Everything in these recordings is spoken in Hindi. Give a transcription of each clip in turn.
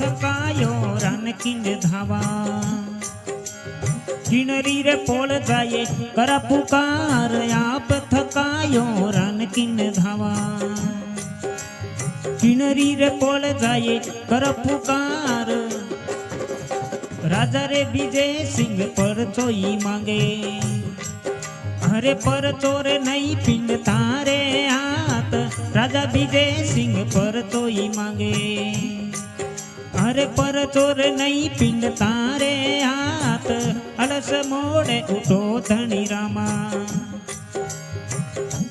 थकायो रान किन धावा किनरी रे पोल जाए करा पुकार आप थकायो रान किन धावा किनरी रे पोल जाए कर पुकार राजा रे विजय सिंह पर चोई मांगे अरे पर चोरे नहीं पिंड तारे हाथ राजा विजय सिंह पर चोई मांगे अरे पर चोर नहीं पिंड तारे हाथ अलस मोड़े उठो धनी रामा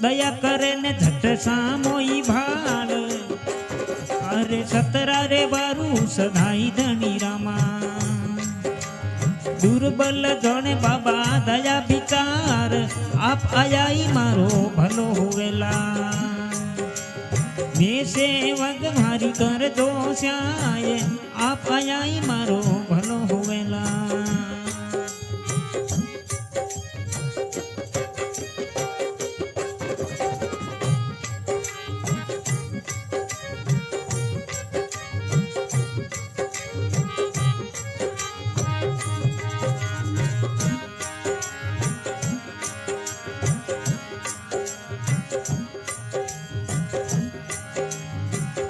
दया करे ने झट सामोई भाल अरे सतरा रे बारू सदाई धनी रामा दुर्बल जोने बाबा दया विचार आप आयाई मारो भलो हुएला मैं सेवक मारी कर दो श्याय आप आयाई मारो भलो हुएला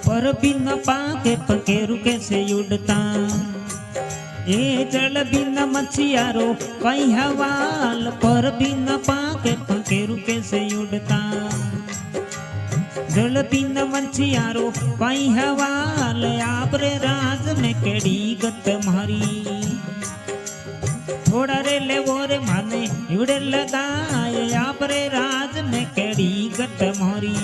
पर बिन पाके पकेरु कैसे उड़ता ये जल बिन मछियारो कई हवाल पर बिन पाके पकेरु कैसे उड़ता जल बिन मछियारो कई हवाल आपरे राज में केड़ी गत मारी थोड़ा रे ले वो रे माने उड़े लगाए आपरे राज में केड़ी गत मारी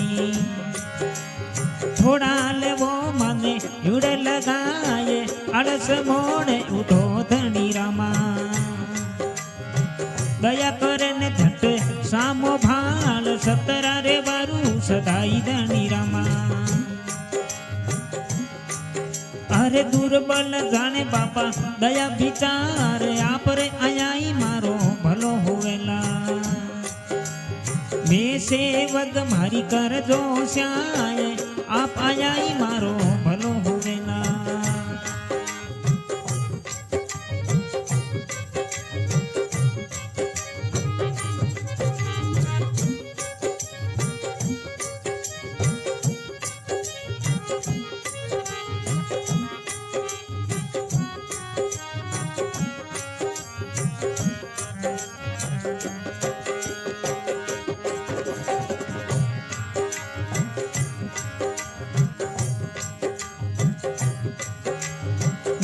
थोड़ा ले वो माने उड़े लगाए अड़स मोड़े उठो धनी रामा दया करे ने झट सामो भाल सतरा रे बारू सदाई धनी रामा अरे दुर्बल जाने बापा दया विचार आप रे आयाई मारो भलो होवेला मैं सेवक मारी कर जो श्याय आप आयाई मारो भलो हुएला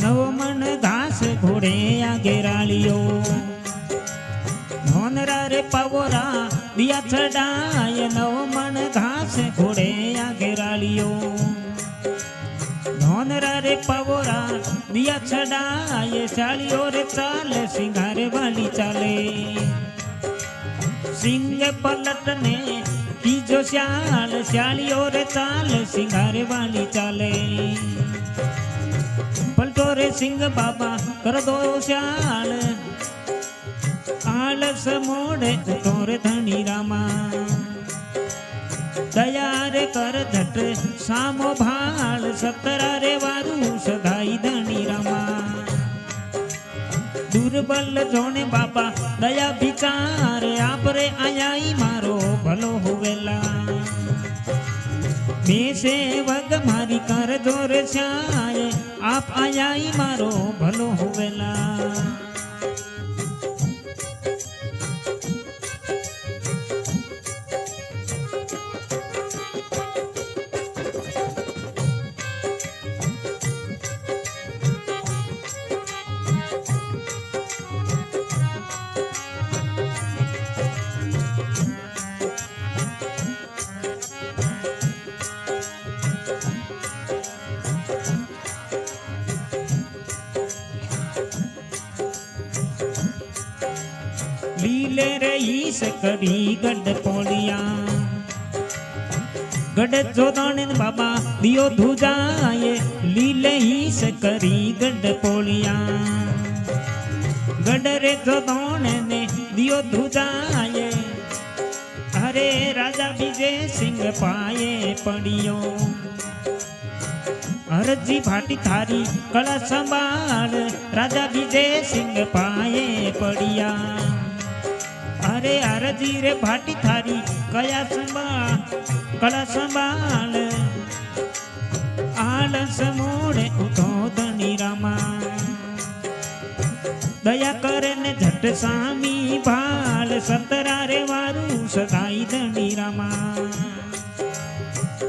नव मन घास घोड़े आगे रालियो धोनरा रे पवोरा दिया चढ़ाए नव मन घास घोड़े आगे रालियो धोनरा रे पवोरा दिया चढ़ाए सालियो रे चाल सिंगारे वाली चाले सिंह पलटने की जो श्याल श्यालियो रे चाल सिंगारे वाली चाले पलटो रे सिंह बाबा कर दो श्याल आलस मोड़े उठो रे धनी रामा दया रे कर झट सामो भाल सतरा रे वारू सदाई धनी रामा दुर्बल जोने बाबा दया विचार आप रे आयाई मारो भलो हुएला मैं सेवक मारी कर जोर श्याय आप आयाई मारो भलो हुएला लीले रही से कड़ी गड पोलिया गड जोदाने बाबा दियो धुजाए लीले ही से करी गड पोलिया गड रे जोदाने ने दियो धुजाए अरे राजा विजय सिंह पाए पड़ियो અરજી ભાટી થારી કળા સંભાળ રાજા વિજય સિંહ પાયે પડ્યા અરે અરજી રે ભાટી થારી કયા સંભાળ કળા સંભાળ આળસ મોડે ઉઠો ધણી રામા દયા કરે ને ઝટ સામી ભાળ સતરા રે વારું સદાઈ ધણી રામા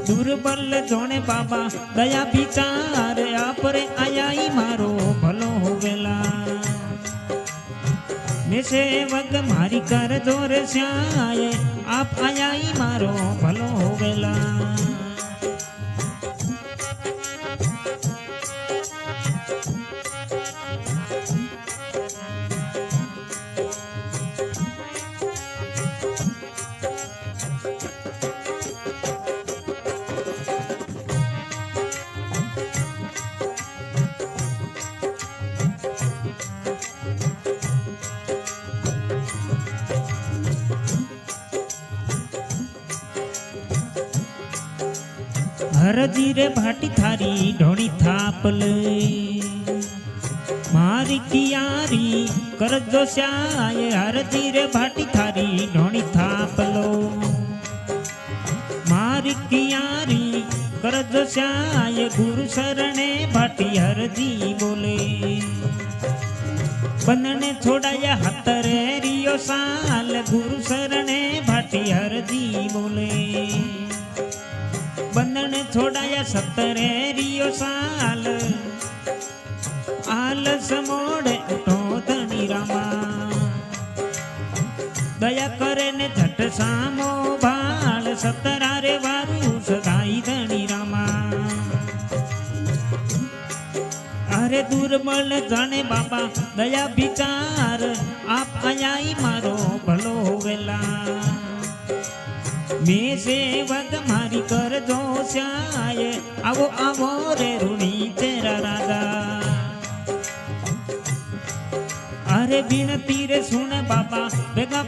દુર્બલ જોણે બાબા દયા વિચાર આપરે આયાઈ મારો ભલો હોવેલા મેં સેવક મારી કર જોર શ્યાય આપ આયાઈ મારો ભલો હોવેલા હરજી રે ભાટી થારી ઢોળી થાપલ મારી કિયારી કરજો શ્યાય હરજી રે ભાટી થારી ઢોળી થાપલો મારી કિયારી કરજો શ્યાય ગુરુ શરણે ભાટી હરજી બોલે બંધને છોડાયા હતરે રિયો સાલ ગુરુ શરણે ભાટી હરજી બોલે બંધન છોડાયા સતરે રિયો સાલ આલસ મોડે ઉઠો ધણી રામા દયા કરે ને ઝટ સામો ભાળ સતરા રે વારું સદાઈ ધણી રામા અરે દુર્બલ જાણે બાબા દયા વિચાર આપ આયાઈ મારો ભલો વેલા મેં સેવક મારી કરજો શ્યાય આવો આવો રે ઋણી તેરા રાજા અરે વિનતી રે સુન બાબા ભેગા